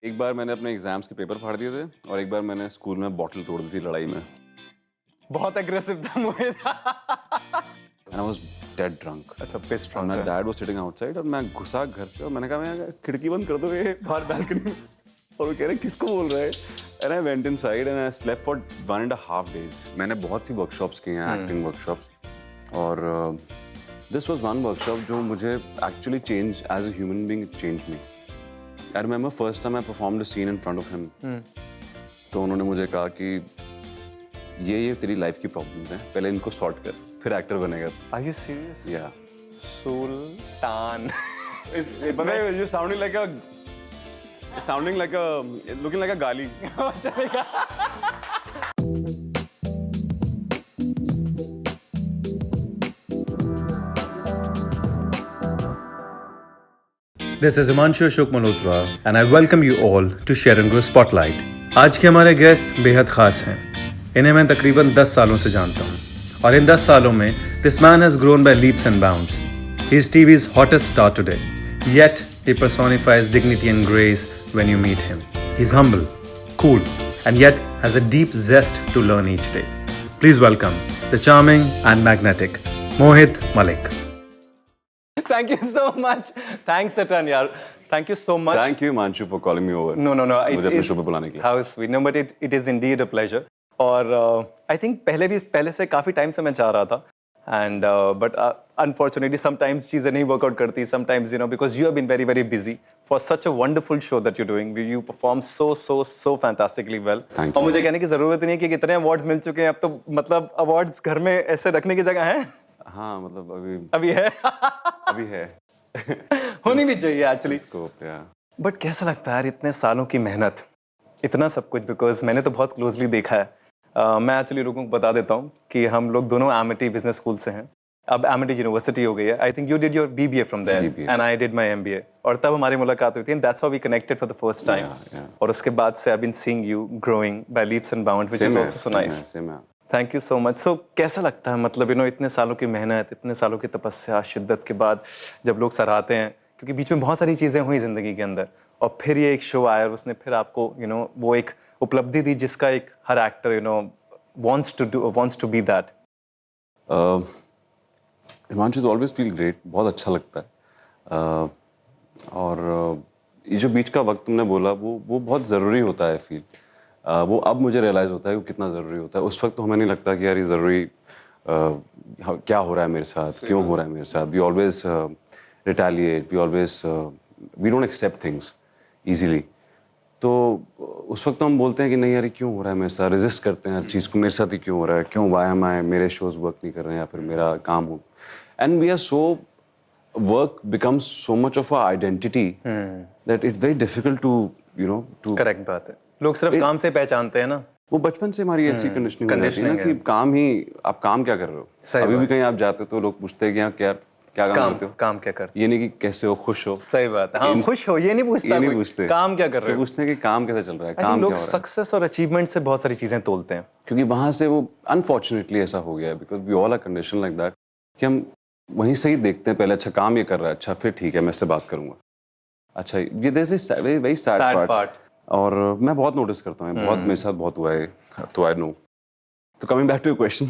एक बार मैंने अपने एग्जाम्स के पेपर फाड़ दिए थे और एक बार मैंने स्कूल में बॉटल तोड़ दी थी लड़ाई में। बहुत एग्रेसिव था मुझे। And I was dead drunk. अच्छा, पिस और ड्रंक माय है। डैड वाज सिटिंग आउटसाइड और मैं घुसा घर से और मैंने कहा मैं खिड़की बंद कर दो ये बाहर बालकनी में। और वो कह रहे किसको बोल रहा है। And I went inside and I slept for 1.5 days। मैंने बहुत सी वर्कशॉप्स की हैं, एक्टिंग वर्कशॉप्स, और दिस वाज वन वर्कशॉप जो मुझे actually change as a human being change me. I remember first time I performed a scene in front of him. तो उन्होंने मुझे कहा कि ये तेरी लाइफ की प्रॉब्लम्स हैं, पहले इनको सॉर्ट कर फिर एक्टर बनेगा। Are you serious? या सुल्तान। पता है you sounding like a sounding like a looking like a गाली। This is Himanshu Ashok Malhotra and I welcome you all to Share and Grow Spotlight. आज के हमारे गेस्ट बेहद खास हैं। इन्हें मैं तकरीबन 10 सालों से जानता हूँ और इन 10 सालों में this man has grown by leaps and bounds. He is TV's hottest star today. Yet he personifies dignity and grace when you meet him. He's humble, cool, and yet has a deep zest to learn each day. Please welcome the charming and magnetic Mohit Malik. Thank you so much. Thanks, Satan, yaar. Thank you so much. Thank you Himanshu for calling me over। No. मुझे अपने show पे बुलाने के लिए। How sweet. No, but it is indeed a pleasure. और I think पहले से काफ़ी टाइम से मैं चाह रहा था। And but unfortunately sometimes चीज़ें नहीं work out करती. Sometimes because you have been very very busy for such a wonderful show that you're doing. You perform so fantastically well. Thank और you। मुझे कहने की ज़रूरत नहीं है कि कितने अवार्ड्स मिल चुके हैं अब तो, मतलब अवार्ड्स घर में ऐसे रखने की जगह है। हाँ मतलब अभी है। अभी है। होनी भी चाहिए एक्चुअली। स्कोप या। बट कैसा लगता है यार इतने सालों की मेहनत, इतना सब कुछ, बिकॉज मैंने तो बहुत क्लोजली देखा है। मैं एक्चुअली लोगों को बता देता हूँ कि हम लोग दोनों एमिटी बिजनेस स्कूल से हैं। अब एमिटी यूनिवर्सिटी हो गई है। I think you did your BBA from there and I did my MBA। और तब हमारी मुलाकात हुई थी and that's how we connected for the first time. और उसके बाद से I been seeing you growing by leaps and bounds, which is also so nice. Thank you so much. So कैसा लगता है, मतलब इतने सालों की मेहनत, इतने सालों की तपस्या शिद्दत के बाद जब लोग सराहते हैं, क्योंकि बीच में बहुत सारी चीज़ें हुई ज़िंदगी के अंदर, और फिर ये एक शो आया और उसने फिर आपको वो एक उपलब्धि दी जिसका एक हर actor wants to be that। Himanshu always feel great, बहुत अच्छा लगता है। और ये जो बीच का वक्त तुमने बोला वो बहुत ज़रूरी होता है फील। वो अब मुझे रियलाइज़ होता है कि कितना ज़रूरी होता है। उस वक्त तो हमें नहीं लगता कि यार ये ज़रूरी क्या हो रहा है मेरे साथ, क्यों हो रहा है मेरे साथ। We always retaliate, we don't accept things easily. तो उस वक्त तो हम बोलते हैं कि नहीं यार क्यों हो रहा है मेरे साथ, रेजिस्ट करते हैं हर चीज़ को, मेरे साथ ही क्यों हो रहा है, क्यों वाई एम आई, मेरे शोज वर्क नहीं कर रहे हैं या फिर मेरा काम हो। And we are so work becomes so much of a identity that it's very difficult to correct बात है। लोग सिर्फ काम से पहचानते हैं ना। वो बचपन से हमारी ऐसी कंडीशनिंग हो जाती है ना कि काम ही, आप काम क्या कर रहे हो। अभी भी कहीं आप जाते हो तो लोग पूछते हैं कि यहाँ क्या काम करते हो, काम क्या करते हो। ये नहीं कि कैसे हो, खुश हो। सही बात है। हाँ, खुश हो ये नहीं पूछता, ये नहीं कोई। पूछते काम क्या कर रहे हो, पूछते हैं कि काम कैसा चल रहा है, काम क्या लोग हो रहा है। सक्सेस और अचीवमेंट से बहुत सारी चीजें तोलते हैं, क्योंकि वहाँ से वो अनफॉर्चुनेटली ऐसा हो गया है, because we all are condition like that कि हम वहीं से ही देखते हैं पहले, अच्छा काम ये कर रहा है, अच्छा फिर ठीक है मैं इससे बात करूंगा, अच्छा ये वेरी वेरी सैड पार्ट। और मैं बहुत नोटिस करता हूँ, बहुत मेरे साथ बहुत हुआ है, तो आई नो। तो coming back to your question,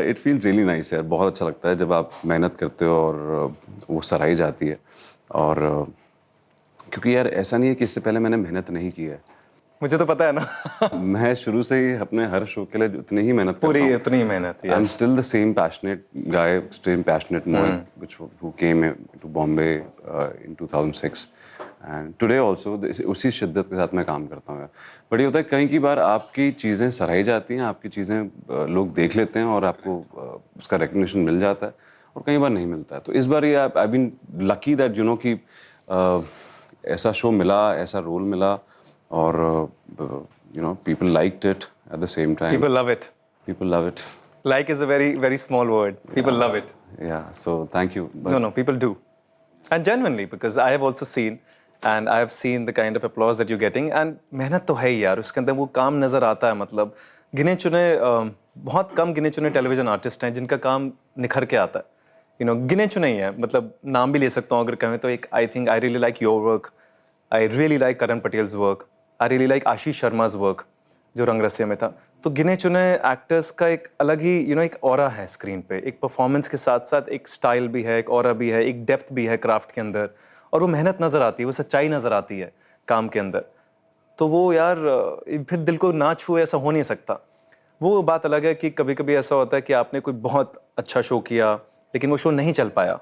it feels really nice यार, बहुत अच्छा लगता है जब आप मेहनत करते हो और वो सराही जाती है। और क्योंकि यार ऐसा नहीं है कि इससे पहले मैंने मेहनत नहीं की है, मुझे तो पता है ना। मैं शुरू से ही अपने हर शो के लिए उतनी ही मेहनत करता हूँ। पूरी उतनी मेहनत। I'm still the same passionate guy, same passionate Mohit, who came to Bombay in 2006, and today also उसी शिद्दत के साथ मैं काम करता हूँ यार। बट ये होता है कई की बार आपकी चीज़ें सराही जाती हैं, आपकी चीज़ें लोग देख लेते हैं और आपको उसका रिकग्निशन मिल जाता है, और कई बार नहीं मिलता है। तो इस बार ये आई बीन लकी दैट कि ऐसा शो मिला, ऐसा रोल मिला, और people liked it at the same time. People love it. People love it. Like is a very very small word. People love it. Yeah, so thank you. But No, people do. And genuinely, because I have also seen, and I have seen the kind of applause that you're getting, and मेहनत तो है ही यार, उसके अंदर वो काम नज़र आता है। मतलब गिने चुने बहुत कम गिने चुने टेलीविजन आर्टिस्ट हैं जिनका काम निखर के आता है। गिने चुने ही है, मतलब नाम भी ले सकता हूँ अगर कहें तो। एक I think I really like your work I really like Karan Patels work, I really like Ashish Sharma's work जो रंग रस्से में था। तो गिने चुने एक्टर्स का एक अलग ही एक ऑरा है स्क्रीन पे, एक परफॉर्मेंस के साथ साथ एक स्टाइल भी है, एक ऑरा भी है, एक डेप्थ भी है क्राफ्ट के अंदर, और वो मेहनत नज़र आती है, वो सच्चाई नज़र आती है काम के अंदर। तो वो यार फिर दिल को ना छुए ऐसा हो नहीं सकता। वो बात अलग है कि कभी कभी ऐसा होता है कि आपने कोई बहुत अच्छा शो किया लेकिन वो शो नहीं चल पाया।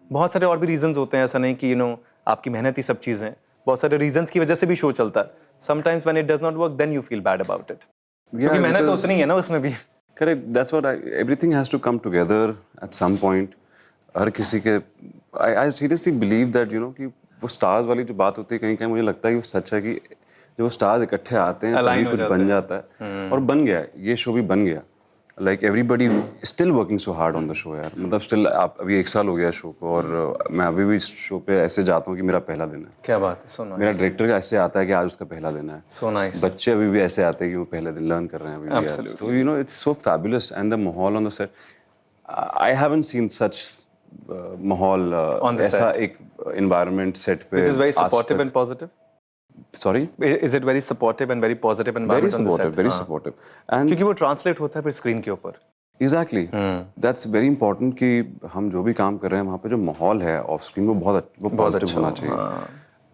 बहुत सारे और भी रीजंस होते हैं, ऐसा नहीं कि आपकी मेहनत ही सब चीज़ें, बहुत सारे रीजंस की वजह से भी शो चलता है। Sometimes when it does not work then you feel bad about it, क्योंकि मेहनत तो उतनी है ना उसमें भी। Correct, that's what everything has to come together at some point. हर किसी के आई सीरियसली बिलीव दैट कि वो स्टार्स वाली जो बात होती है कहीं कहीं मुझे लगता है कि वो सच है कि जब वो स्टार्स इकट्ठे आते हैं तभी कुछ बन जाता है। और बन गया, ये शो भी बन गया। Like everybody still working so hard on the show यार। मतलब स्टिल आप अभी 1 साल हो गया शो को, और मैं अभी भी इस शो पे ऐसे जाता हूँ कि मेरा पहला दिन है। क्या बात है, सो नाइस। मेरा डायरेक्टर ऐसे आता है कि आज उसका पहला दिन है। So nice. बच्चे अभी भी ऐसे आते हैं कि वो पहले दिन लर्न कर रहे हैं अभी भी यार। तो it's so fabulous and the माहौल on the set, I haven't seen such माहौल, ऐसा एक एनवायरनमेंट सेट पे। This is very supportive and positive. Sorry? Is it very supportive and very positive Very environment on the supportive, set? very हाँ। supportive. And क्योंकि वो translate होता है फिर स्क्रीन के ऊपर। एग्जैक्टली, दैट्स वेरी इंपॉर्टेंट कि हम जो भी काम कर रहे हैं वहाँ पे जो माहौल है ऑफ स्क्रीन वो बहुत पॉजिटिव होना चाहिए।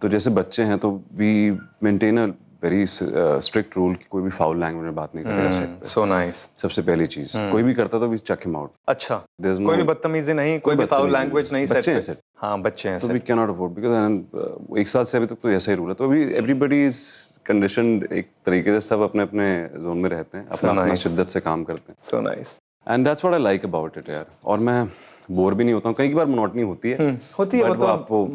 तो जैसे बच्चे हैं तो we maintain a very strict rule कि कोई भी फाउल लैंग्वेज में बात नहीं करेगा सेट पे। So nice. सबसे पहली चीज, कोई भी करता तो वी चक हिम आउट। अच्छा, There's no- कोई भी बदतमीजी नहीं, कोई भी फाउल लैंग्वेज नहीं सेट बच्चे हैं पे। set। हाँ, बच्चे हैं तो set। We can not afford because 1 साल से अभी तक तो ऐसा ही रूल है। तो अभी एवरीबडी इज कंडीशनड एक तरीके से, सब अपने अपने जोन में रहते हैं, अपना अपना nice. शिद्दत से काम करते हैं। So nice. And that's what I like about it यार। और मैं बोर भी नहीं होता हूँ, कई बार मोनोटनी होती है होती है, but वो तो आपको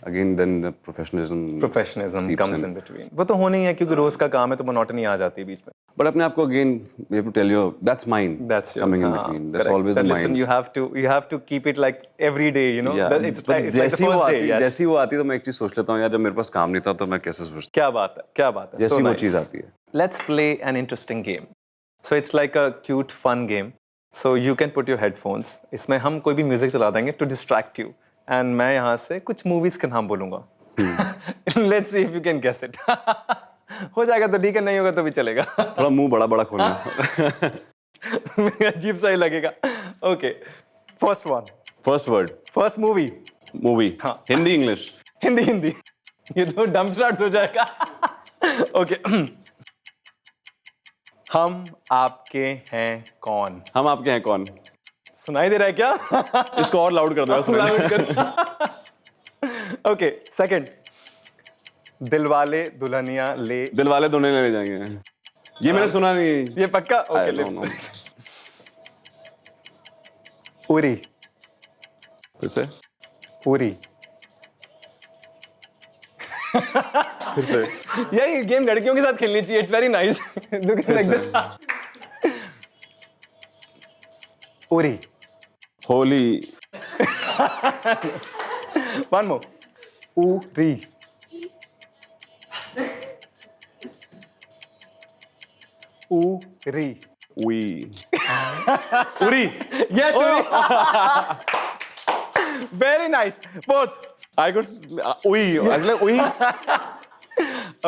again then the professionalism comes in between. वो तो होनी है क्योंकि रोज का काम है, तो मोनोटनी आ जाती है बीच में। बट अपने आप को again we have to tell you that's mind That's yours, coming in हाँ, between, that's correct. Always the But listen, mind. you have to keep it like every day, Yeah, That it's but like the जैसी वो first आती day, yes. जैसी वो आती तो मैं एक चीज सोच लेता हूँ यार, जब मेरे पास काम नहीं था तो मैं कैसे सोचता। क्या बात है, क्या बात है। जैसी So वो nice. चीज आती है। Let's play an interesting game. So it's like a cute, fun game. So you can put your headphones. इसमें हम कोई भी म्यूजिक चला देंगे to distract you. And मैं यहाँ से कुछ मूवीज के नाम बोलूंगा। Let's see if you can guess it. हो जाएगा तो ठीक है, नहीं होगा तो भी चलेगा। थोड़ा मुंह बड़ा बड़ा खोलना। अजीब सा ही लगेगा। Okay. First one. First word, First movie. Movie, हाँ। हिंदी इंग्लिश। हिंदी। ये तो डम स्टार्ट हो जाएगा। ओके। हम आपके हैं कौन? हम आपके हैं कौन? सुनाई दे रहा है क्या? इसको और लाउड कर दो। Okay, second. दिलवाले दुल्हनिया ले। दिल वाले दोनों ले जाएंगे। ये मैंने सुना नहीं। ये पक्का? I okay, don't know। Uri. फिर से उरी। फिर से यार ये गेम लड़कियों के साथ खेलनी चाहिए। It's very nice. Looking like this. उरी। होली। One more. Uri. Uri. वी उरी। Yes, Uri. Very nice. Fourth. I could उई एज लाइक उई।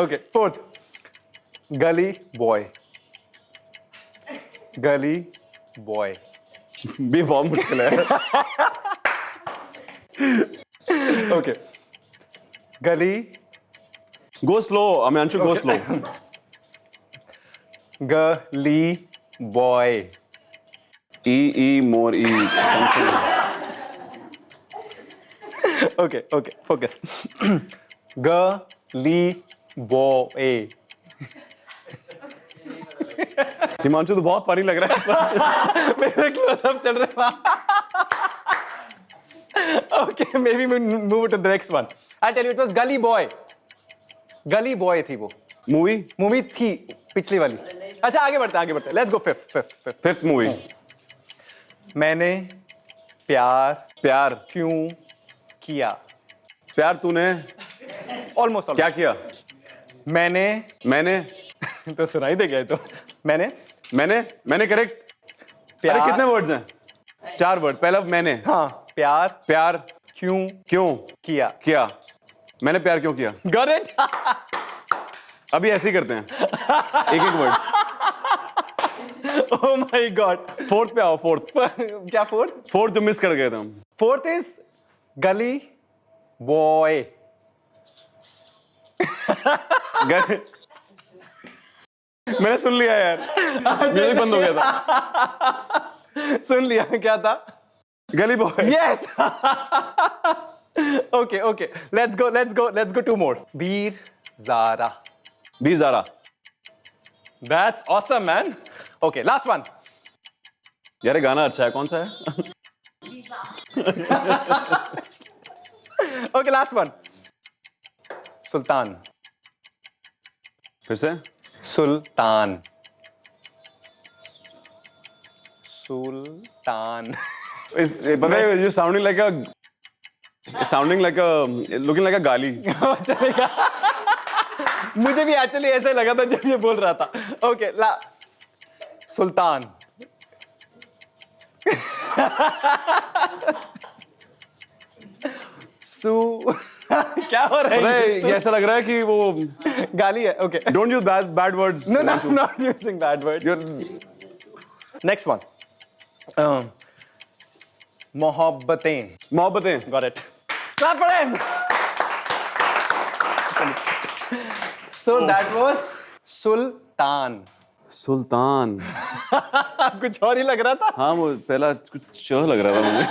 Okay, fourth. Gully boy. Gully boy. भी बहुत मुश्किल है। Okay. Gully. Go slow Amiyanshu, go slow. Gully boy. ई मोर ई something. Okay, focus. Gully boy. Himanshu तो बहुत फनी लग रहा है। मेरे क्लोजअप चल रहे हैं। Okay, maybe we move to the next one. I'll tell you, it was Gully Boy. Gully Boy थी वो मूवी थी पिछली वाली। अच्छा, आगे बढ़ते। Let's go fifth. Fifth movie. मैंने प्यार प्यार क्यों किया? प्यार तूने Almost. क्या किया? मैंने तो सुनाई दे गया तो मैंने करेक्ट। प्यार। अरे कितने वर्ड्स हैं? 4 वर्ड। पहला मैंने, हाँ, प्यार प्यार क्यों क्यों किया? मैंने प्यार क्यों किया? Got it. अभी ऐसे ही करते हैं, एक एक word. Oh my God. Fourth पे आओ, फोर्थ। क्या फोर्थ? फोर्थ जो मिस कर गए थे हम। फोर्थ इज गली बॉय। मैंने सुन लिया यार, म्यूजिक बंद हो गया था। सुन लिया, क्या था? गली boy. Yes. Okay. Let's go. Two more. Veer Zara. भी Zaara. That's awesome, man. Okay, last one. यार ये गाना अच्छा है, कौन सा है? Okay, last one. Sultan. फिर से? Sultan. पता है, you sounding like looking like a गाली। चलेगा। मुझे भी एक्चुअली ऐसा ही लगा था जब ये बोल रहा था। ओके, सुल्तान। क्या हो रहा है? ये ऐसा लग रहा है कि वो गाली है। Okay, don't use bad words। no, I'm not using bad words. Next one. Mohabbatein. Mohabbatein. Got it. Clap for him. So that was सुल्तान। सुल्तान। कुछ और ही लग रहा था। हाँ, वो पहला कुछ चह लग रहा था मुझे।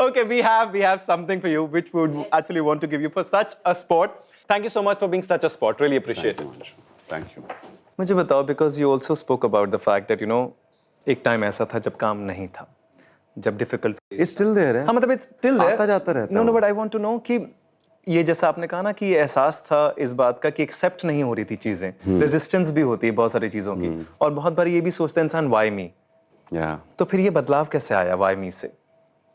Okay, we have something for you which we would actually want to give you for such a sport. Thank you so much for being such a sport. Really appreciate it. Thank you। मुझे बताओ, because you also spoke about the fact that एक time ऐसा था जब काम नहीं था, जब डिफिकल्ट। It's still there है। हाँ, मतलब it's still there। आता जाता रहता है। No, but I want to know कि ये जैसा आपने कहा ना कि ये एहसास था इस बात का कि एक्सेप्ट नहीं हो रही थी चीजें, रेजिस्टेंस भी होती है बहुत सारी चीजों की, और बहुत बार ये भी सोचता है इंसान वाई मी। तो फिर ये बदलाव कैसे आया वाई मी से?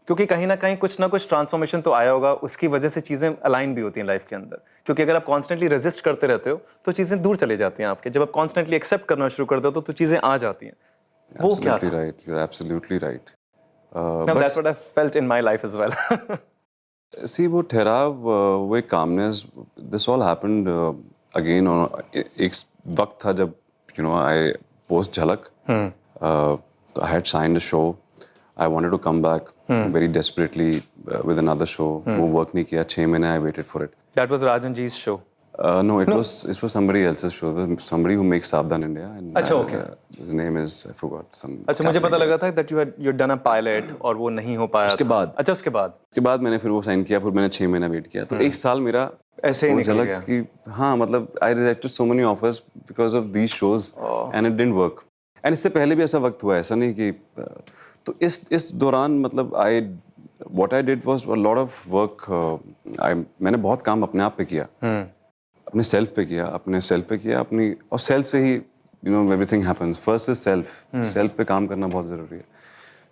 क्योंकि कहीं ना कहीं कुछ ना कुछ ट्रांसफॉर्मेशन तो आया होगा, उसकी वजह से चीजें अलाइन भी होती हैं लाइफ के अंदर। क्योंकि अगर आप कॉन्स्टेंटली रेजिस्ट करते रहते हो तो चीजें दूर चले जाती हैं आपके। जब आप कॉन्स्टेंटली एक्सेप्ट करना शुरू कर देते हो तो चीजें आ जाती हैं। वो क्या था? Right, you're absolutely right। Now that's what I felt in my life as well। See, वो ठहराव, वो एक calmness, this all happened again on एक वक्त था जब I post झलक, I had signed a show, I wanted to come back very desperately with another show। वो work नहीं किया, 6 महीने I waited for it। That was Rajan Ji's show। No, it was somebody else's show, somebody who makes Saavdhan India, and अच्छा, okay। his name is, I forgot, some। अच्छा, मुझे पता लगा था that you'd done a pilot और वो नहीं हो पाया। उसके बाद। अच्छा, उसके बाद मैंने फिर वो साइन किया, फिर मैंने 6 महीना वेट किया, तो 1 साल मेरा ऐसे ही निकल गया। कि हाँ, मतलब I rejected so many offers because of these shows and it didn't work। and इससे पहले भी ऐसा वक्त हुआ, ऐसा नहीं कि तो इस दौरान मतलब what I did was a lot of work। मैंने बहुत काम अपने आप पे किया, अपने सेल्फ पे किया, अपनी, और सेल्फ से ही everything happens। First is self पे काम करना बहुत ज़रूरी है।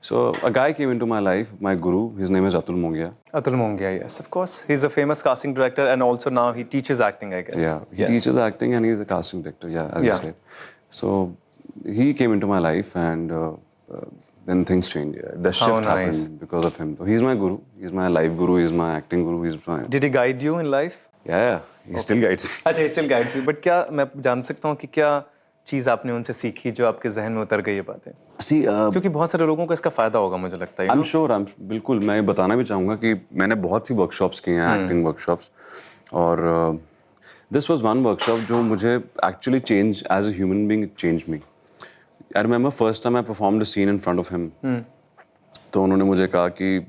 So a guy came into my life, my guru, his name is Atul Mongia। Atul Mongia, yes, of course, he's a famous casting director and also now he teaches acting, I guess। Yeah, he teaches acting and he's a casting director, as you said। So he came into my life and then things changed। The shift happened because of him। So he's my guru, he's my life guru, he's my acting guru, he's my। Did he guide you in life? Yeah, he still guides me। अच्छा, he still guides you, but क्या मैं जान सकता हूँ कि क्या चीज़ आपने उनसे सीखी जो आपके जहन में उतर गई ये बातें? See, क्योंकि बहुत सारे लोगों को इसका फायदा होगा, मुझे लगता है। I'm sure, बिल्कुल, मैं बताना भी चाहूँगा कि मैंने बहुत सी वर्कशॉप्स की हैं, एक्टिंग वर्कशॉप्स, और this was one workshop जो मुझे actually changed as a human being, it changed me। I remember first time I performed a scene in front of him। तो उन्होंने मुझे कहा कि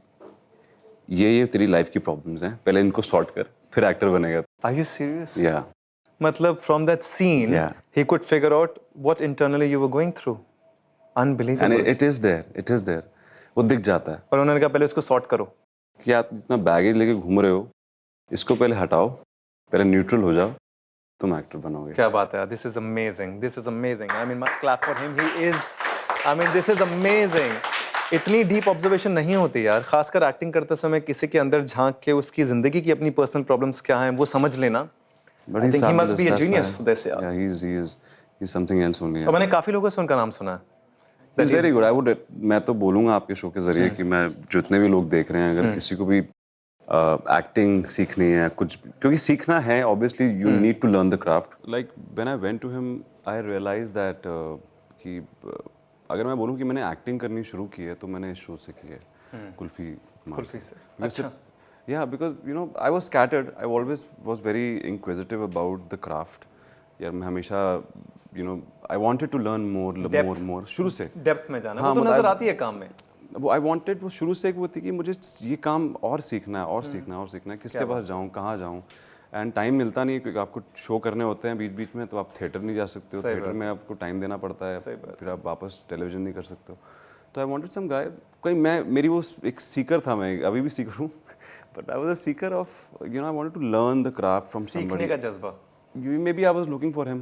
ये तेरी लाइफ की प्रॉब्लम्स हैं, पहले इनको सॉर्ट कर, फिर एक्टर बनेगा। Are you serious? Yeah। मतलब from that scene, he could figure out what internally you were going through। Unbelievable। And it is there, वो दिख जाता है। और उन्होंने कहा पहले उसको सॉर्ट करो। कि आप इतना बैगेज लेके घूम रहे हो, इसको पहले हटाओ, पहले न्यूट्रल हो जाओ, तुम एक्टर बनोगे। क्या बात है, this is amazing। I mean, must clap for him। This is amazing। इतनी डीप ऑब्जर्वेशन नहीं होती यार, खासकर एक्टिंग करते समय किसी के अंदर झांक के उसकी जिंदगी की अपनी पर्सनल प्रॉब्लम्स क्या हैं वो समझ लेना। I think he must be a genius for this, यार। Yeah, he's something else only। और मैंने काफी लोगों से उनका नाम सुना है। He's very good। मैं तो बोलूँगा आपके शो के जरिए कि मैं जितने भी लोग देख रहे हैं, अगर किसी को भी एक्टिंग सीखनी है कुछ, क्योंकि सीखना है obviously you need to learn the craft. Like when I went to him I realise that कि अगर मैं बोलूँ कि मैंने एक्टिंग करनी शुरू की है तो मैंने इस शो से की है, कुल्फी से अच्छा. Yeah, because you know I was scattered. I always was very inquisitive about the craft. यार मैं हमेशा you know I wanted to learn more शुरू से. डेप्थ में जाना, हाँ, वो तो मतलब नजर आती है काम में. वो आई वांटेड, वो शुरू से एक वो थी कि मुझे ये काम और सीखना है और सीखना है और सीखना है, किसके पास जाऊँ, कहाँ जाऊँ. एंड टाइम मिलता नहीं है क्योंकि आपको शो करने होते हैं बीच बीच में, तो आप थिएटर नहीं जा सकते हो, थिएटर में आपको टाइम देना पड़ता है, फिर आप वापस टेलीविजन नहीं कर सकते हो. तो आई वांटेड सम गाय, कोई मेरी वो एक सीकर था, मैं अभी भी सीकर हूँ, but I was a seeker of you know I wanted to learn the craft from somebody. सीखने का जज्बा. Maybe I was looking for him.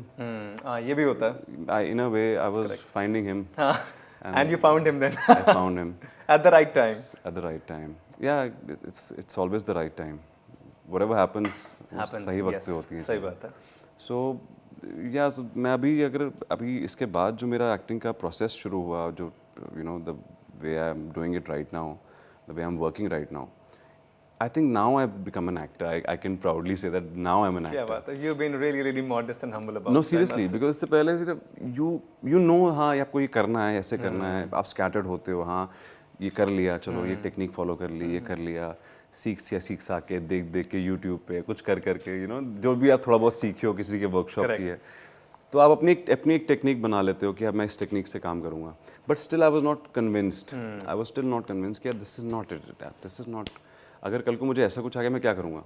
ये भी होता है. In a way, I was finding him. And you found him then. I found him. At the right time. At the right time. Yeah, it's always the right time. Whatever happens, सही वक्त पे होती है. सही बात है. So yeah, so मैं अभी इसके बाद जो मेरा एक्टिंग का प्रोसेस शुरू हुआ, जो you know the way I'm doing it right now, the way I'm working right now, I think now I've become an actor. I can proudly say that now I'm an actor. क्या बात है. You've been really modest and humble about. No, seriously, because इससे पहले you know हाँ आपको ये करना है, ऐसे करना है, आप scattered होते हो, हाँ ये कर लिया, चलो ये टेक्निक फॉलो कर ली, ये कर लिया, सीख के देख के यूट्यूब पे कुछ कर के you know जो भी आप थोड़ा बहुत सीखे हो किसी के वर्कशॉप की है, तो आप अपनी एक टेक्निक बना लेते हो कि अब मैं इस टेक्निक से काम करूँगा. But still I was not convinced, I was still not convinced कि this is not it, this is not. अगर कल को मुझे ऐसा कुछ आ गया मैं क्या करूँगा.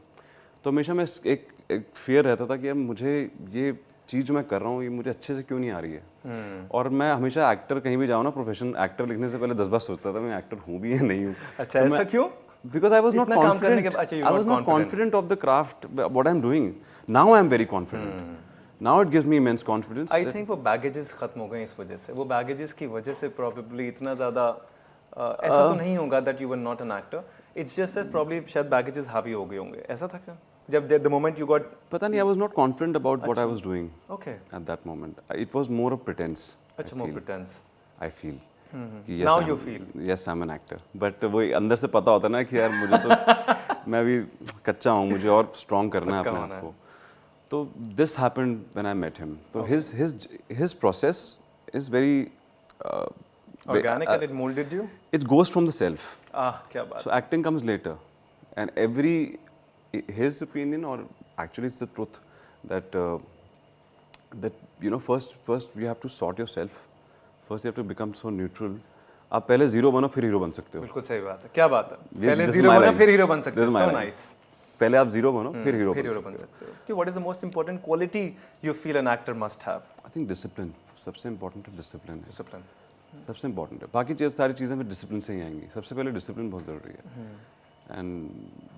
तो हमेशा मैं एक फियर रहता था कि अब मुझे ये चीज़ जो मैं कर रहा हूँ ये मुझे अच्छे से क्यों नहीं आ रही है. और मैं हमेशा एक्टर कहीं भी जाऊँ ना, प्रोफेशन एक्टर लिखने से पहले 10 बार सोचता था मैं एक्टर हूँ भी या नहीं हूँ. अच्छा, ऐसा क्यों? Because I was not confident. I was not confident of the craft, what I'm doing. Now I'm very confident. Now it gives me immense confidence. I think वो baggages खत्म हो गए इस वजह से. वो baggages की वजह से probably इतना ज़्यादा ऐसा तो नहीं होगा that you were not an actor. It's just as probably शायद baggages हावी हो गए होंगे. ऐसा था क्या? जब the moment you got. पता नहीं, I was not confident about what I was doing. Okay. At that moment, it was more of pretense. अच्छा, more pretense. I feel. Now you feel. Yes, I'm an actor. But वो अंदर से पता होता है ना कि यार मुझे तो मैं भी कच्चा हूँ, मुझे और strong करना है अपने आप को. तो this happened when I met him. So his process is very organic and it molded you. It goes from the self. क्या बात. So acting comes later, and his opinion, or actually it's the truth, that you know first you have to sort yourself. First you have to become so neutral. आप पहले zero बनो फिर hero बन सकते हो. बिल्कुल सही बात है. क्या बात है. पहले जीरो बनो फिर हीरो बन सकते हो. So nice. पहले आप जीरो बनो फिर हीरो बन सकते हो. कि what is the most important quality you feel an actor must have? I think discipline. सबसे important है discipline. Discipline. सबसे important है. बाकी सारी चीज़ें फिर डिसिप्लिन से ही आएंगी. सबसे पहले डिसिप्लिन बहुत ज़रूरी है. एंड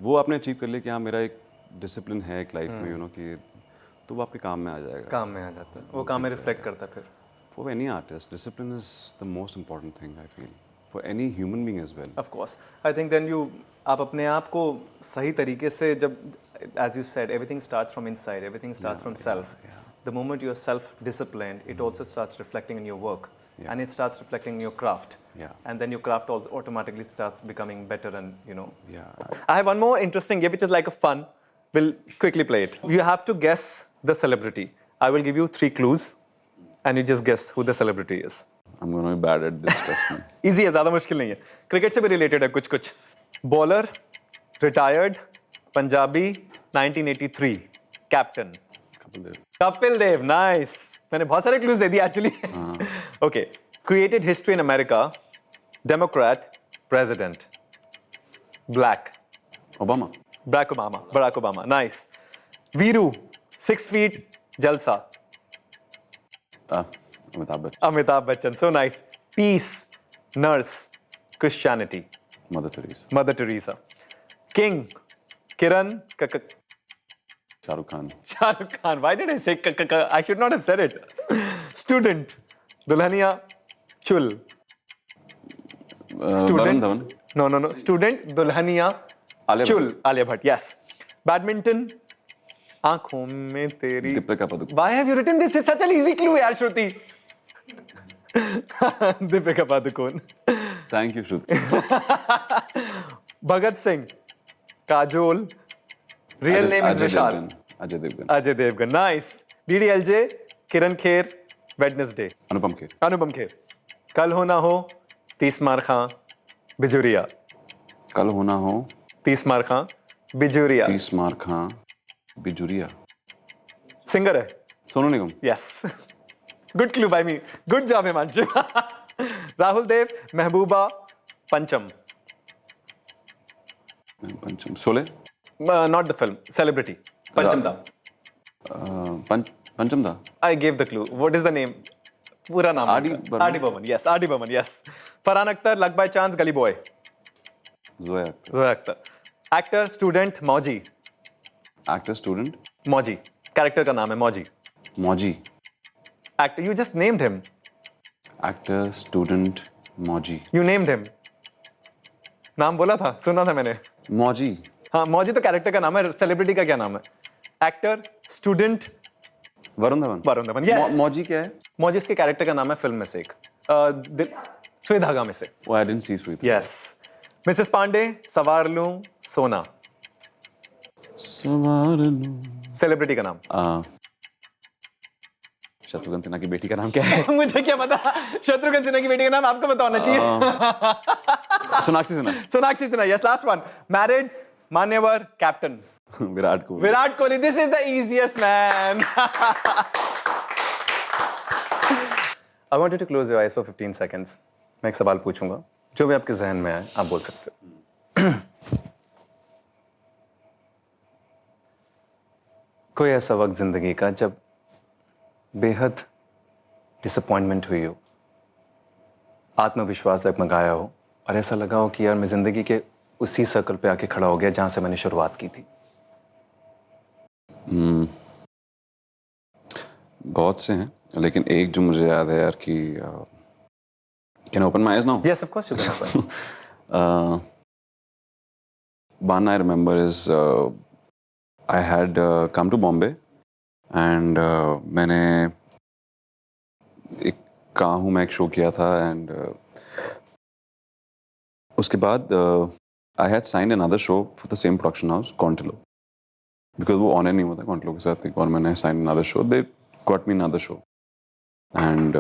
वो आपने अचीव कर लिया कि हाँ मेरा एक डिसिप्लिन है एक लाइफ में, यू नो कि तो वो आपके काम में आ जाएगा. काम में आ जाता है. वो काम में रिफ्लेक्ट करता है फिर. For any artist, discipline is the most important thing, I feel. For any human being as well. Of course. I think then आप अपने आप को सही तरीके से जब, as you said, everything starts from inside, everything starts from self. The moment you are self-disciplined, it also starts reflecting in your work. And it starts reflecting in your craft. And then your craft also automatically starts becoming better and, you know. I have one more interesting game, which is like a fun. We'll quickly play it. You have to guess the celebrity. I will give you 3 clues. And you just guess who the celebrity is. I'm going to be bad at this question. Easy है, ज़्यादा मुश्किल नहीं है. Cricket से भी related है कुछ. Bowler, retired, Punjabi, 1983, captain. Kapil Dev, nice. मैंने बहुत सारे क्लूज दे दिए actually. Okay. Created history in America, democrat, president, black. Obama. Barack Obama, nice. Veeru, 6 feet, जलसा. Amitabh Bachchan, so nice. Peace, nurse, Christianity. Mother Teresa. King, Kiran, Shah Rukh Khan. Why did I say I should not have said it. Student, Dulhania Chul. Student. No. Student, Dulhania Chul. Alia Bhatt. Yes. Badminton. आँखों में तेरी. Deepika Padukone. Why have you written this? It's such an easy clue, यार Shruti. Deepika Padukone. Thank you, Shruti. Bhagat Singh, Kajol, real name is Vishal, Ajay Devgan, Ajay Devgan, nice. DDLJ, Kiran Kher, Wednesday, Anupam Kher, Anupam Kher. Kal Ho ना हो, 30 मार खां, बिजुरिया, कल होना हो, 30 मार खां, बिजुरिया। 30 मार खां, बिजुरिया, सिंगर है, Sonu Nigam, yes. Good clue bye मी, गुड जॉब हिमांशु। राहुल देव, महबूबा, पंचम, पंचम, Sholay, not the film, celebrity, पंचम दा। पंचम था, I gave the clue. What is the name? पूरा नाम आर डी उनका। Burman. R D Burman, yes, R D Burman, yes। Farhan Akhtar, luck by chance, gully boy, Zoya Akhtar, Zoya Akhtar. Actor, student, Mauji, actor, student, Mauji, character का नाम है Mauji. Mauji, actor, you just named him. Actor, student, Mauji, You named him. नाम बोला था, सुना था मैंने। मौजी, हाँ, मौजी तो कैरेक्टर का नाम है, सेलिब्रिटी का क्या नाम है? Actor, student, Varun Dhawan, Varun Dhawan, yes। मौजी क्या है? मौजी उसके कैरेक्टर का नाम है फिल्म में से एक, सुई धागा में से, वो I didn't see sweet, yes. Mrs Pandey, सवार लूं, सोना, सवार लूं, सेलिब्रिटी का नाम। शत्रुघ्न सिन्हा की बेटी का नाम क्या है? मुझे क्या पता, शत्रुघ्न सिन्हा की बेटी का नाम आपको पता होना चाहिए। Sonakshi Sinha, Sonakshi Sinha, yes. Last one, married, Manyavar, captain, Virat Kohli, Virat Kohli. This is the easiest man. I want you to close your eyes for 15 seconds. मैं एक सवाल पूछूंगा, जो भी आपके जहन में आए आप बोल सकते हो। कोई ऐसा वक्त जिंदगी का जब बेहद डिसअपॉइंटमेंट हुई हो, आत्मविश्वास डगमगाया हो और ऐसा लगा हो कि यार मैं जिंदगी के उसी सर्कल पे आके खड़ा हो गया जहां से मैंने शुरुआत की थी? बहुत से हैं, लेकिन एक जो मुझे याद है यार कि can open my eyes now? Yes, of course you can open. One I remember is I had come to Bombay and मैंने एक कहाँ हूँ मैं एक शो किया था and उसके बाद I had signed another show for the same production house, Contillo, because वो ऑनर नहीं हुआ था Contillo के साथ, एक और मैंने signed another show, they got me another show and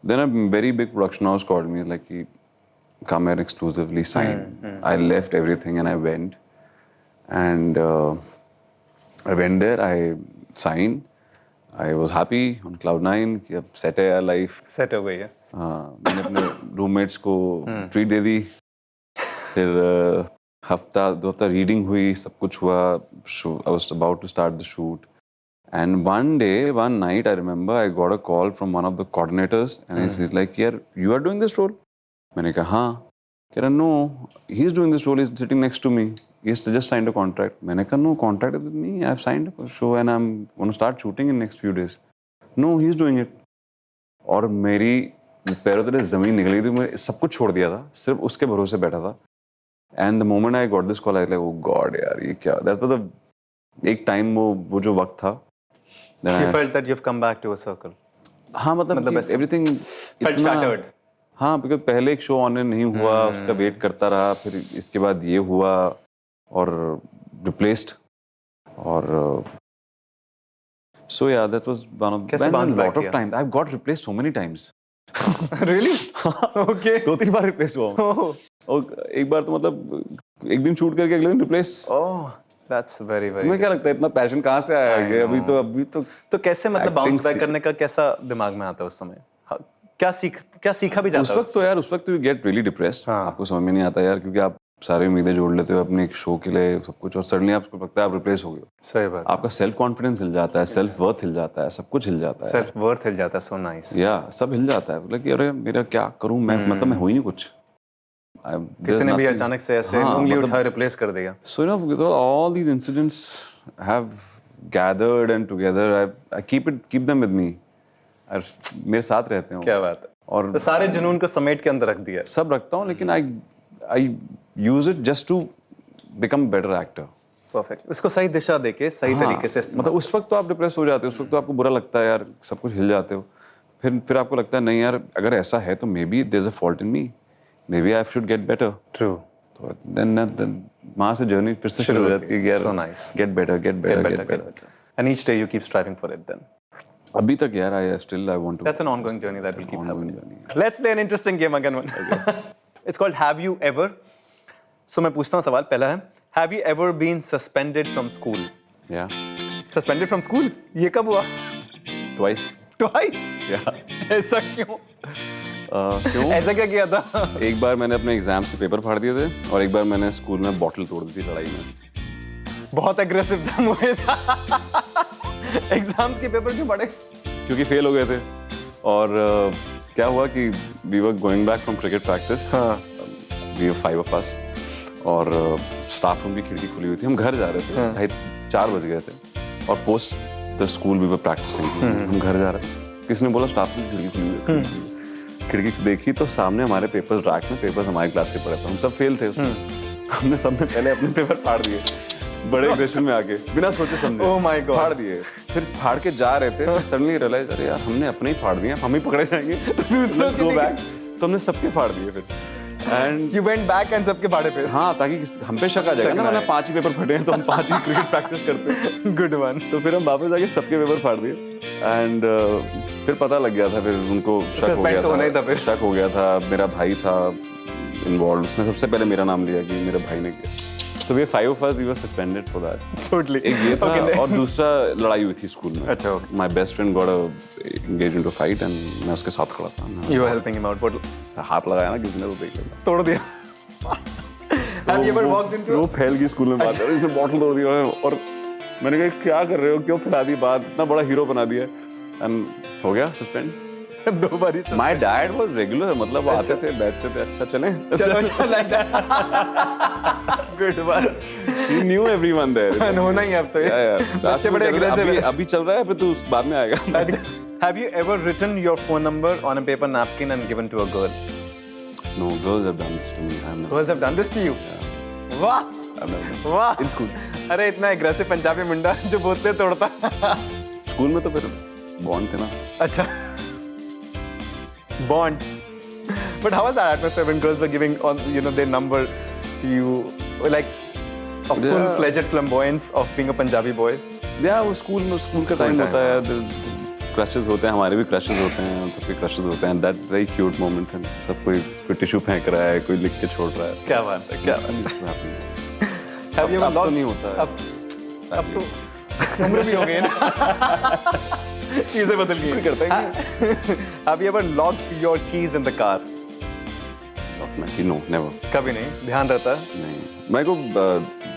then a very big production house called me like कि come here exclusively sign. I left everything and I went and I went there, I signed, I was happy on cloud 9 कि अब set है यार life। Set हो गई है। मैंने अपने रूममेट्स को ट्रीट दे दी, फिर हफ्ता 2 हफ्ता रीडिंग हुई, सब कुछ हुआ, I was about to start the shoot and one night I remember I got a call from one of the coordinators and he's like यार you are doing this role? मैंने कहा हाँ, कह रहा no he is doing this role, is sitting next to me, he has just signed a contract. मैंने कहा no contract with me, I have signed a show and I am gonna start shooting in next few days. No he is doing it. और मेरी पैरों तले जमीन निकली थी, मैं सब कुछ छोड़ दिया था, सिर्फ उसके भरोसे बैठा था। And the moment I got this call I like oh God यार ये क्या, दैट वाज द एक टाइम वो जो वक्त था। You felt that you've come back to a circle. हाँ मतलब एवरीथिंग Felt shattered. हाँ, बिकॉज पहले एक शो ऑन नहीं हुआ, उसका वेट करता रहा, फिर इसके बाद ये हुआ और रिप्लेस्ड और सो या दैट वाज वन ऑफ कैसे bounce back लॉट ऑफ किया? Time I got replaced so many times. Really? Okay. 2-3 bar replace हुआ हूँ। Oh. और एक बार तो मतलब एक दिन शूट करके अगले दिन replace. Oh, that's very very. तुम्हें क्या लगता है इतना पैशन कहाँ से आया है? अभी तो तो कैसे मतलब Acting बाउंस बैक से- करने का कैसा दिमाग में आता है उस समय? हाँ, क्या सीखा भी उस जाता वक्त तो यार उस वक्त यू गेट रियली डिप्रेस्ड, हाँ। आपको समझ में नहीं आता यार, क्योंकि आप सारी उम्मीदें जोड़ लेते हो अपने एक शो के लिए सब कुछ, और सडनली आपको लगता है आप रिप्लेस हो गए हो। सही बात। आपका सेल्फ कॉन्फिडेंस हिल जाता है, सेल्फ वर्थ हिल जाता है, सब कुछ हिल जाता है सेल्फ वर्थ हिल जाता है। So nice. या सब हिल जाता है। मतलब कि अरे मेरा क्या करूं मैं, मतलब मैं हो ही नहीं कुछ। किसी ने भी अचानक से ऐसे उंगली उठा रिप्लेस कर दिया। So you know, all these incidents have gathered and together. I keep them with me. मेरे साथ रहते हैं वो। क्या बात है। और तो सारे जुनून को समेट के अंदर रख दिया। सब रखता हूँ, लेकिन I use it just to become a better actor. Perfect. उसको सही दिशा देके सही तरीके से मतलब उस वक्त तो आप डिप्रेस हो जाते हो, उस वक्त तो आपको बुरा लगता है यार, सब कुछ हिल जाते हो। फिर आपको लगता है नहीं यार, अगर ऐसा है तो maybe there is a fault in me, maybe I should get better. True. तो then वहाँ से जर्नी फिर से शुरू हो जाती है कि यार So nice. get better. And each day you keep striving for it then. अभी तक यार I still want to. That's an ongoing journey that will keep ongoing happening. journey. Let's play an interesting game again. It's called Have You Ever? So मैं पूछता हूँ सवाल पहला है Have you ever been suspended from school? Yeah, Suspended from school? ये कब हुआ? twice. Twice? Yeah. ऐसा क्यों? क्यों? ऐसा क्या किया था? एक बार मैंने अपने एग्जाम्स के पेपर फाड़ दिए थे और एक बार मैंने स्कूल में बॉटल तोड़ दी थी लड़ाई में। बहुत एग्रेसिव था मुझे। एग्जाम्स के पेपर क्यों पड़े? क्योंकि फेल हो गए थे और क्या हुआ कि we were going back from cricket practice. हाँ। वी वर 5 of us और स्टाफ रूम की खिड़की खुली हुई थी। हम घर जा रहे थे, 3:30-4 बज गए थे और post the school we were practising. हम घर जा रहे थे, किसी ने बोला स्टाफ रूम की खिड़की खुली हुई है। खिड़की देखी तो सामने हमारे पेपर्स रैक में पेपर्स हमारे क्लास के पड़े थे। हम सब फेल थे उसमें। हमने सबने पहले अपने पेपर फाड़ दिए बड़े एग्रेशन में आके, बिना सोचे समझे। Oh my God. फाड़ दिए। फिर फाड़ के जा रहे थे, सडनली रियलाइज अरे यार हमने अपने ही फाड़ दिए, हम ही पकड़े जाएंगे। Let's go back. तो हमने सबके फाड़ दिए फिर। And You went back and सबके फाड़े फिर। हाँ, ताकि हम पे शक आ जाएगा ना, शक ना मैंने 5 ही पेपर फटे हैं तो हम 5 ही क्रिकेट प्रैक्टिस करते हैं। Good one. तो फिर हम वापस जाके सबके पेपर फाड़ दिए एंड फिर पता लग गया था, फिर उनको शक हो Suspend गया तो होना ही था था, फिर। शक हो गया था। मेरा भाई था इन्वॉल्व, उसने सबसे पहले मेरा नाम लिया कि मेरे भाई ने किया। तो we 5 of us we were suspended for that. Totally. एक ये था Okay, और दूसरा लड़ाई हुई थी स्कूल में। अच्छा, okay. My best friend got engaged into a fight and मैं उसके साथ खड़ा था। You were helping him out. But हाथ लगाया ना किसी ने तो देख लिया। तोड़ दिया। Have you ever walked into? वो फैल गई स्कूल में बात, इसने बॉटल तोड़ दी और मैंने कहा क्या कर रहे हो, क्यों फैला दी बात, इतना बड़ा हीरो बना दिया। एंड हो गया सस्पेंड। 2 बारी से। माय डैड वाज रेगुलर, मतलब वो आते थे बैठते थे, अच्छा चलें। चलो like that. Good one. He knew everyone there. होना ही है अब तो ये। बच्चे बड़े aggressive हैं। अभी चल रहा है, फिर तू बाद में आएगा। Have you ever written your phone number on a paper napkin and given to a girl? No, girls have done this to me. I've never. Girls have done this to you? वाह I've never. वाह। In school. अरे इतना aggressive Punjabi मुंडा जो बोतलें तोड़ता। School में तो फिर बॉन्ड थे ना। अच्छा। Bond. But how was that atmosphere when girls were giving on their number to you, like a full-fledged flamboyance of being a Punjabi boy? या वो स्कूल का टाइम होता है, क्रशेस होते हैं, हमारे भी क्रशेस होते हैं, सबके क्रशेस होते हैं। दैट वेरी क्यूट मोमेंट्स हैं। सब कोई टिश्यू फेंक रहा है, कोई लिख के छोड़ रहा है। क्या बात है, क्या बात है। Have you ever अब तो lost? नहीं होता है। अब तो उम्र भी हो गई ना। चीजें बदल गई। करता ही Have you ever locked your keys in the car? नहीं। No, never. कभी नहीं, ध्यान रहता है। नहीं, मेरे को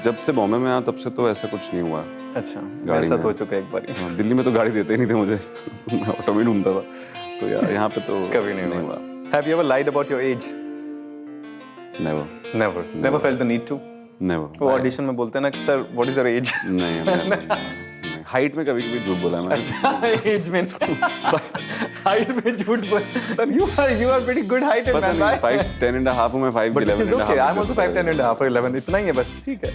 जब से बॉम्बे में आया तब से तो ऐसा कुछ नहीं हुआ। अच्छा, गाड़ी ऐसा में। तो हो चुका है एक बार। हाँ, दिल्ली में तो गाड़ी देते ही नहीं थे मुझे, तो मैं ऑटो में ढूंढता था। तो यार यहाँ पे तो कभी नहीं हुआ। Have you ever lied about your age? Never, Never felt the need to? Never. वो ऑडिशन में बोलते हैं ना कि sir what is your age? नहीं, हाइट में कभी कभी झूठ बोला है मैंने। एज में हाइट में झूठ बोल, but you are pretty good height in पता man. नहीं 5'10" and a half हूँ मैं, 5'11" But it is and a okay. half I'm also 5'10" and a half or 11. इतना ही है बस, ठीक है।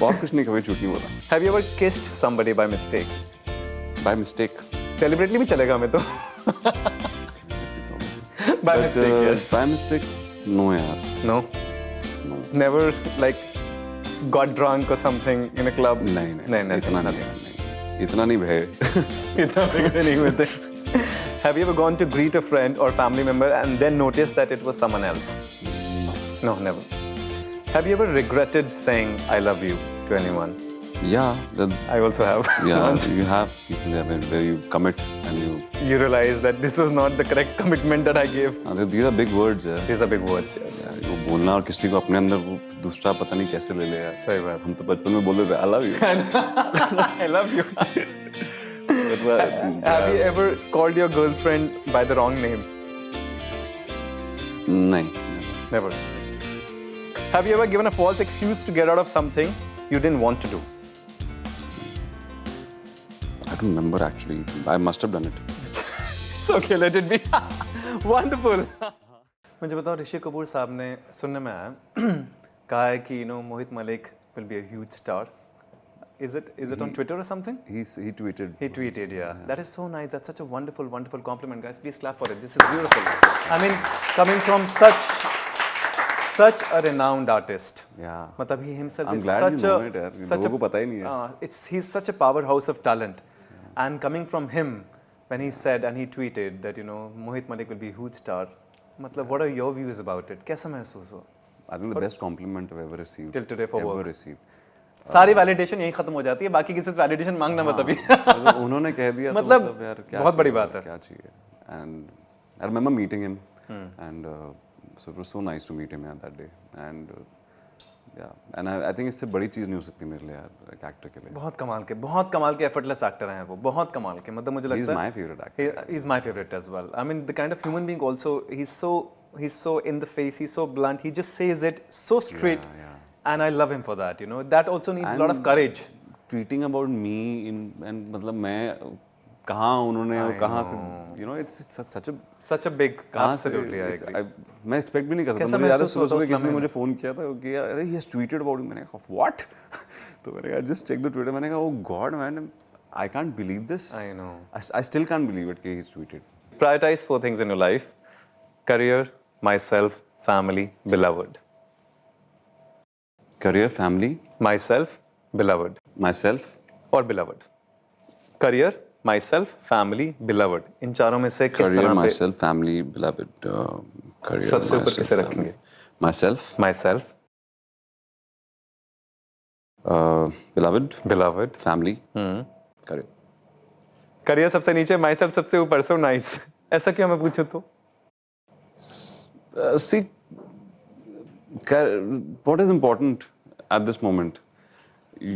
और कुछ नहीं, कभी झूठ नहीं बोला। Have you ever kissed somebody by mistake? By mistake. Deliberately भी चलेगा हमें तो। By mistake, yes. By mistake, no यार। No. No. Never like got drunk or something in a club? नहीं, इतना नहीं भय। इतना बिगड़े नहीं हुए थे। Have you ever gone to greet a friend or family member and then noticed that it was someone else? No, never. Have you ever regretted saying I love you to anyone? Yeah, I also have. yeah, you have people where you commit and you. You realize that this was not the correct commitment that I gave. These are big words यार। These are big words, yes. यार, वो बोलना और किसी को अपने अंदर वो दूसरा पता नहीं कैसे ले ले यार। सही बात। हम तो बचपन में बोलते थे I love you। I love you. Have you ever called your girlfriend by the wrong name? नहीं, Never. Have you ever given a false excuse to get out of something you didn't want to do? I don't remember actually. I must have done it. Okay, let it be. Wonderful. मुझे बताओ, ऋषि कपूर साहब ने सुनने में आया कहा है कि मोहित Malik will be a huge star. Is it on Twitter or something? He tweeted. He tweeted, yeah. That is so nice. That's such a wonderful, wonderful compliment, guys. Please clap for it. This is beautiful. I mean, coming from such a renowned artist. Yeah. मतलब he himself I'm is glad you such know a it, यार. such लोगों को पता ही नहीं है. he's such a powerhouse of talent, and coming from him when he said and he tweeted that Mohit Malik will be a huge star. मतलब what are your views about it? कैसा महसूस हुआ? I think the best compliment I've ever received. Till today for ever work. received. सारी validation यहीं खत्म हो जाती है, बाकी किसी से वैलिडेशन मांगना मत अभी. तो उन्होंने कह दिया तो मतलब मतलब यार क्या बहुत बड़ी चाहिए, बात है. क्या चाहिए. And I remember meeting him, and so it was so nice to meet him that day. And yeah, and I think इससे बड़ी चीज़ नहीं हो सकती मेरे लिए यार एक एक्टर के लिए. बहुत कमाल के एफर्टलेस एक्टर हैं वो, बहुत कमाल के. मतलब मुझे He's लगता है my favorite actor. He's my favorite as well. I mean, the kind of human being also, he's so in the face, he's so blunt, he just says it so straight. Yeah. And I love him for that, That also needs a lot of courage. Tweeting about me and मतलब मैं कहाँ उन्होंने और कहाँ से it's such a big, कहाँ से absolutely, I agree. मैं एक्सपेक्ट भी नहीं कर सकता. कैसा मुझे याद है महसूस हुआ था सुबह उस किसी ने लम्हे मुझे फ़ोन किया था कि यार अरे he has tweeted about me. मैंने कहा what? तो मैंने कहा just check the Twitter. मैंने कहा oh God man, I can't believe this. I know. I still can't believe it कि he's tweeted. Prioritize 4 things in your life: career, myself, family, beloved. Career, family, Myself, beloved. myself. और beloved. Career, myself, family, beloved. इन चारों में से किस Career, तरह पे myself, family, beloved. Career, सबसे ऊपर myself, किसे family. रखेंगे? Myself, myself, beloved, beloved. family, career. Career सबसे नीचे, myself सबसे ऊपर. So nice. ऐसा क्यों मैं पूछूं तो? See, what is important at this moment?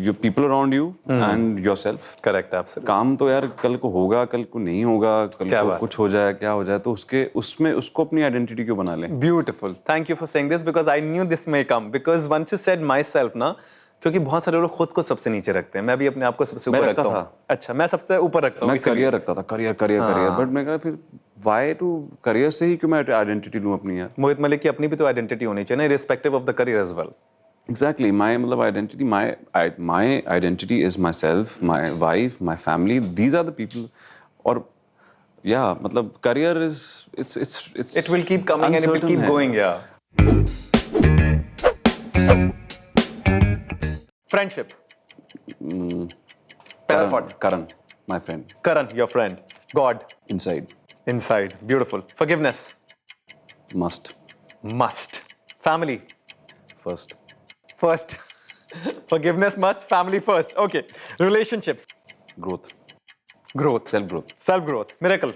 Your people around you and yourself. Correct, absolutely. काम तो यार कल को होगा, कल को नहीं होगा, कल क्या को बात? कुछ हो जाए, क्या हो जाए, तो उसको अपनी आइडेंटिटी क्यों बना लें? Beautiful. Thank you for saying this because I knew this may come. Because once you said myself ना, क्योंकि बहुत सारे लोग खुद को सबसे नीचे रखते हैं. मैं भी अपने आप को सबसे ऊपर रखता हूँ. अच्छा, मैं सबसे ऊपर रखता हूँ. मैं करियर रखता था, करियर, बट मैं कहा फिर why to करियर से ही क्यों मैं आइडेंटिटी लूँ अपनी यार? मोहित मलिक की अपनी भी तो आइडेंटिटी होनी चाहिए ना, irrespective of the career as well. Exactly. मतलब my identity is myself, my wife, my family. These are the people. और yeah, मतलब career is it's It will keep coming and it will uncertain keep है. going, yeah. Friendship. Parafort. Karan, my friend. Karan, your friend. God. Inside. Inside. Beautiful. Forgiveness. Must. Must. Family. First. First. Forgiveness must. Family first. Okay. Relationships. Growth. Growth. Self-growth. Self-growth. Miracle.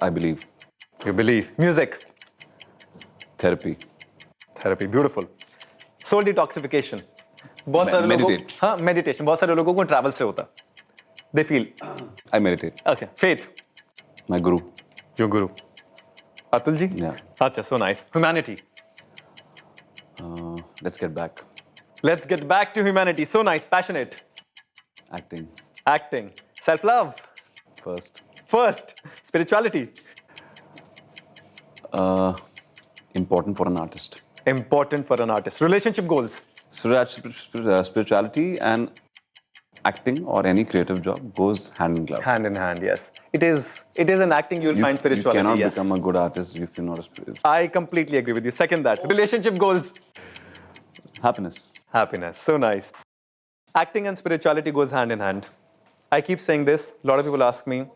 I believe. You believe. Music. Therapy. Therapy. Beautiful. Soul detoxification. बहुत सारे लोगों Meditate. हाँ meditation. बहुत सारे लोगों को travel से होता. They feel. I meditate. Okay. Faith. My guru. Your guru. Atul ji? Yeah. Acha, so nice. Humanity. Let's get back. Let's get back to humanity. So nice. Passionate. Acting. Acting. Self-love. First. First. Spirituality. Important for an artist. Important for an artist. Relationship goals. So spirituality and acting or any creative job goes hand in glove. Hand in hand, yes. It is an acting you'll find spirituality, You cannot yes. become a good artist if you're not a spirit. I completely agree with you. Second that. Relationship goals. Happiness. Happiness. So nice. Acting and spirituality goes hand in hand. I keep saying this. A lot of people ask me,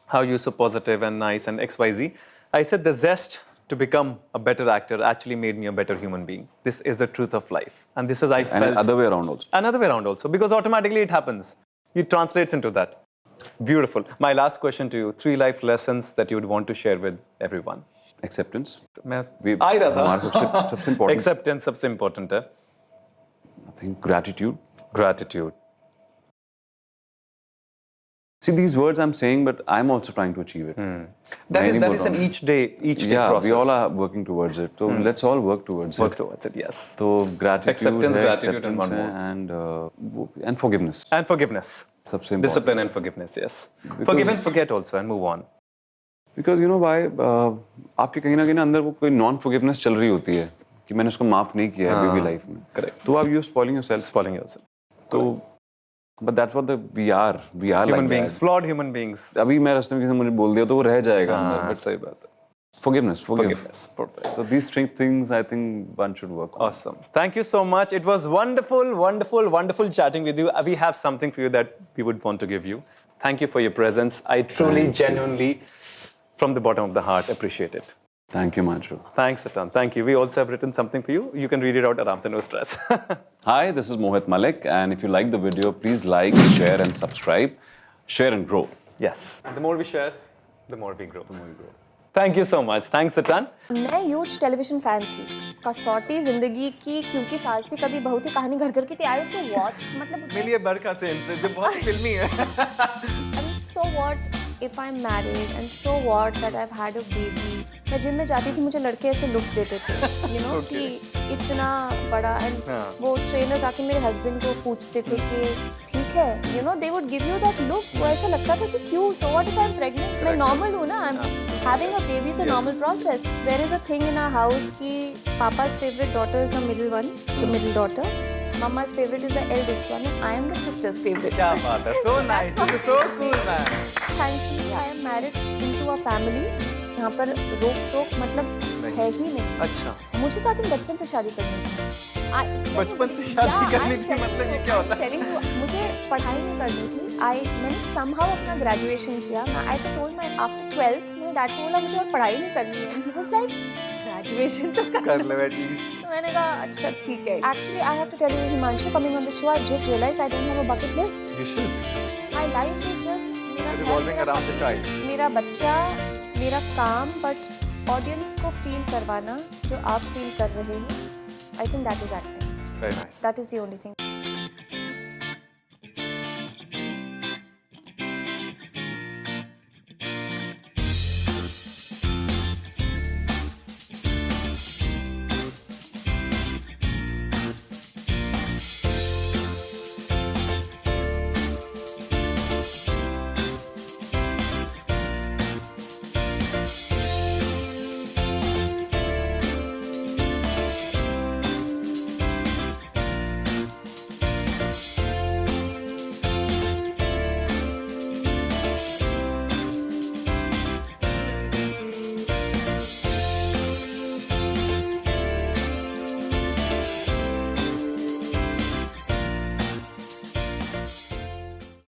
how you're so positive and nice and XYZ. I said the zest to become a better actor actually made me a better human being. This is the truth of life. And this is I felt. And other way around also. Another way around also. Because automatically it happens. It translates into that. Beautiful. My last question to you. 3 life lessons that you would want to share with everyone. Acceptance. मैं आ ही रहा था. हमारा सबसे important. Acceptance सबसे important है. I think gratitude. Gratitude. See, these words I'm saying, but I'm also trying to achieve it. That is Many an more each day Yeah, process. we all are working towards it. So let's all work towards Work it. towards it, yes. So gratitude, Acceptance, है, gratitude, and one acceptance and forgiveness. And forgiveness. सबसे important. Discipline and forgiveness, yes. Forgive and forget also and move on. Because you know why? आपके कहीं ना अंदर वो कोई non forgiveness चल रही होती है कि मैंने उसको माफ नहीं किया है अभी भी लाइफ में. Correct. तो अब you spoiling yourself. Spoiling yourself. तो but that's what we are. We are Human like beings, that. flawed human beings. अभी मैं रास्ते में किसी ने मुझे बोल दिया तो वो रह जाएगा हाँ, अंदर. सही बात है. Forgiveness. Forgiveness. Perfect. So these three things I think one should work on. Awesome. Thank you so much. It was wonderful, wonderful, wonderful chatting with you. We have something for you that we would want to give you. Thank you for your presence. I truly, genuinely, from the bottom of the heart, appreciate it. Thank you, Manju. Thanks a ton. Thank you. We also have written something for you. You can read it out aram se, no stress. Hi, this is Mohit Malik, and if you like the video, please like, share, and subscribe. Share and grow. Yes. The more we share, the more we grow. Thank you so much. Thanks a ton. मैं huge television fan थी कसौटी जिंदगी की क्योंकि सास भी कभी बहू थी कहानी घर घर की थी आई यूज्ड टू वॉच मतलब मुझे मिलिए बरखा से इनसे जो बहुत फिल्मी है I mean, so what if I'm married and so what that I've had a baby. मैं जिम में जाती थी मुझे लड़के ऐसे लुक देते थे you know कि इतना बड़ा and वो ट्रेनर्स आके मेरे हस्बैंड को पूछते थे कि ठीक है you know they would give you that look वो ऐसा लगता था कि क्यों so what if I'm pregnant मैं normal हूँ ना I'm having a baby is a normal process. There is a thing in our house कि papa's favorite daughter is the middle one, the middle daughter. Mama's favorite is the eldest one and I am the sister's favorite. क्या बात है so nice this is so cool man. Thankfully I am married into a family जहाँ पर रोक टोक मतलब है ही नहीं. अच्छा मुझे तो आई थिंक बचपन से शादी करनी थी. बचपन से शादी करनी थी मतलब ये क्या होता है? Telling you, मुझे पढ़ाई नहीं करनी थी. मैंने somehow अपना ग्रेजुएशन किया. I told my after 12th मेरे डैड को बोला मुझे और पढ़ाई नहीं करनी है. He was like ग्रेजुएशन तो कर ले एटलीस्ट. तो मैंने कहा अच्छा ठीक है. Actually I have to tell you Himanshu coming on the show I just realized I don't have a bucket list. You should. My life is just मेरा Revolving around the child. मेरा बच्चा मेरा काम बट ऑडियंस को feel करवाना जो आप feel कर रहे हैं I think that is acting Very nice. That is the only thing